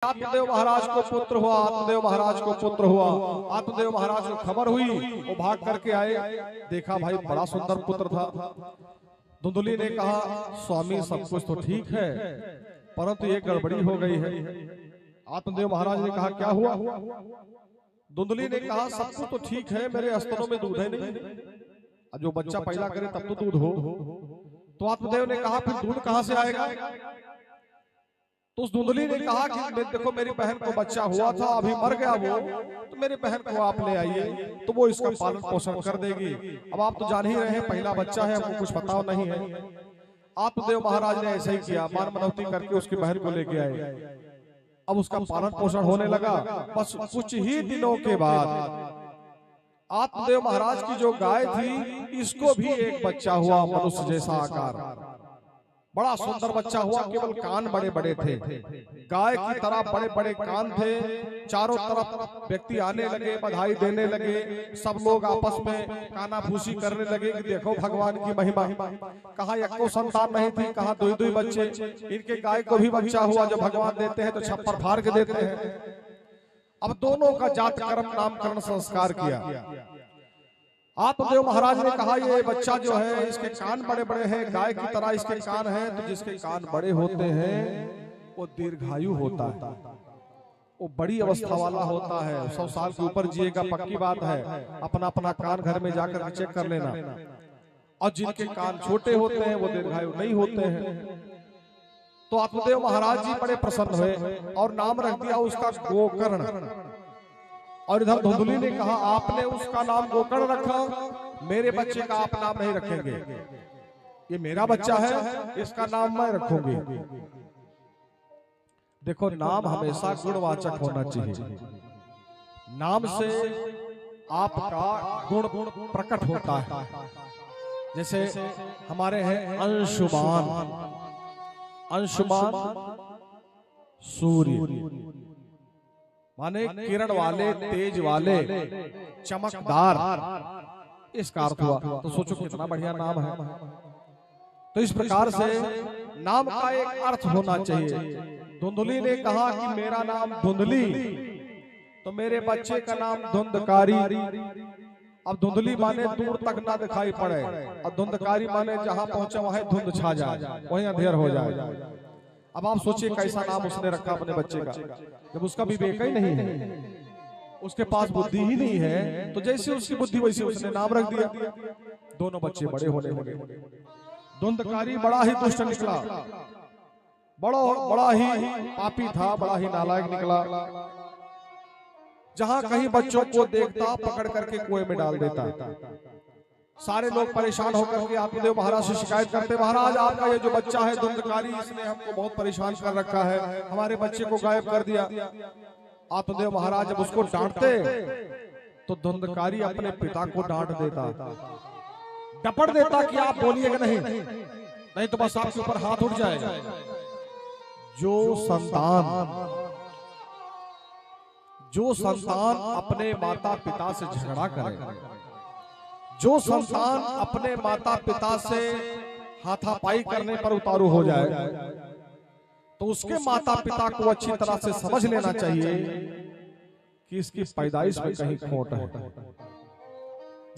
आत्मदेव महाराज को पुत्र हुआ, आत्मदेव महाराज को पुत्र हुआ। आत्मदेव महाराज को खबर हुई, वो भाग करके आए, देखा भाई बड़ा सुंदर पुत्र था। धुंधली ने कहा स्वामी सब कुछ तो ठीक है, परंतु एक गड़बड़ी हो गई है। आत्मदेव महाराज ने कहा क्या हुआ? धुंधली ने कहा सब कुछ तो ठीक है, मेरे स्तनों में दूध है नहीं, जो बच्चा पैदा करे तब तो दूध हो। तो आत्मदेव ने कहा फिर दूध कहां से आएगा? तो उस धुंधली ने कहा कि देखो मेरी बहन को बच्चा हुआ था, अभी मर गया वो, तो मेरी बहन को आप ले आइए, तो वो इसका पालन पोषण कर देगी। अब आप तो जान ही रहे हैं पहला बच्चा है, हमको कुछ पता नहीं है। आत्मदेव महाराज ने ऐसे ही किया, मान मनौती करके उसकी बहन को लेके आए। अब उसका पालन पोषण होने लगा। बस कुछ ही दिनों के बाद आत्मदेव महाराज की जो गाय थी, इसको भी एक बच्चा हुआ, मनुष्य जैसा आकार, बड़ा सुंदर बच्चा हुआ। केवल कान बड़े बड़े थे, गाय की तरह बड़े बड़े कान थे। चारों तरफ व्यक्ति आने लगे, बधाई देने लगे, सब लोग आपस में कानाफूसी करने लगे कि देखो भगवान की महिमा। कहा एक को संतान नहीं थी, कहा दो दो बच्चे। इनके गाय को भी बच्चा हुआ, जो भगवान देते हैं तो छप्पर फाड़ के देते हैं। अब दोनों का जात कर्म नामकरण संस्कार किया। आत्मदेव महाराज ने कहा ये बच्चा जो है इसके कान बड़े बड़े हैं, गाय की तरह इसके कान हैं, तो जिसके कान बड़े होते हैं वो दीर्घायु होता है, वो बड़ी अवस्था वाला होता है, 100 साल के ऊपर जिएगा, पक्की बात है। अपना अपना कान घर में जाकर चेक कर लेना। और जिनके कान छोटे होते हैं वो दीर्घायु नहीं होते हैं। तो आत्मदेव महाराज जी बड़े प्रसन्न हुए और नाम रख दिया उसका गोकर्ण। और इधर धुंधली ने कहा आपने उसका नाम गोकर्ण रखा, मेरे बच्चे का आप नाम नहीं रखेंगे, ये मेरा बच्चा है, इसका नाम मैं रखूंगी। देखो नाम हमेशा गुणवाचक होना चाहिए, नाम से आपका गुण प्रकट होता है। जैसे हमारे हैं अंशुमान, अंशुमान सूर्य माने किरण वाले, तेज वाले, चमकदार, इसका अर्थ हुआ। तो सोचो कितना बढ़िया नाम है। तो इस प्रकार से नाम का एक अर्थ होना चाहिए। धुंधली ने कहा कि मेरा नाम धुंधली, तो मेरे बच्चे का नाम धुंधकारी। अब धुंधली माने दूर तक ना दिखाई पड़े, और धुंधकारी माने जहां पहुंचे वहां धुंध छा जाए, वहीं अंधेर हो जाए। अब आप सोचिए कैसा नाम उसने रखा अपने बच्चे का, जब उसका विवेक ही नहीं है, उसके पास बुद्धि ही नहीं है, तो जैसे उसकी बुद्धि वैसे उसने नाम रख दिया। दोनों बच्चे बड़े होने लगे। धुंधकारी बड़ा ही दुष्ट निकला, बड़ा ही पापी था, बड़ा ही नालायक निकला। जहां कहीं बच्चों को देखता पकड़ करके कुएं में डाल देता। सारे लोग परेशान होकर के आत्मदेव महाराज से शिकायत करते, महाराज आपका ये जो बच्चा है धुंधकारी, इसने हमको बहुत परेशान कर रखा है, हमारे बच्चे को गायब कर दिया। आत्मदेव महाराज जब उसको डांटते तो धुंधकारी अपने पिता को डांट देता, डपट देता कि आप बोलिएगा नहीं तो बस आपके ऊपर हाथ उठ जाएगा। जो संतान अपने माता पिता से झगड़ा करे, जो संतान अपने माता पिता से हाथापाई करने पर उतारू हो जाए, तो उसके माता पिता को अच्छी तरह से समझ लेना चाहिए कि इसकी पैदाइश में कहीं खोट है।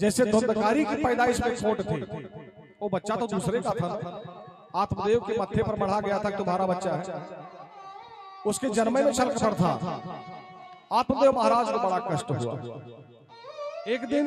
जैसे धुंधकारी की पैदाइश में खोट थी, वो बच्चा तो दूसरे का था, आत्मदेव के मत्थे पर बढ़ा गया था कि तुम्हारा बच्चा है, उसके जन्म में छलक पर था। आत्मदेव महाराज को बड़ा कष्ट हुआ। एक दिन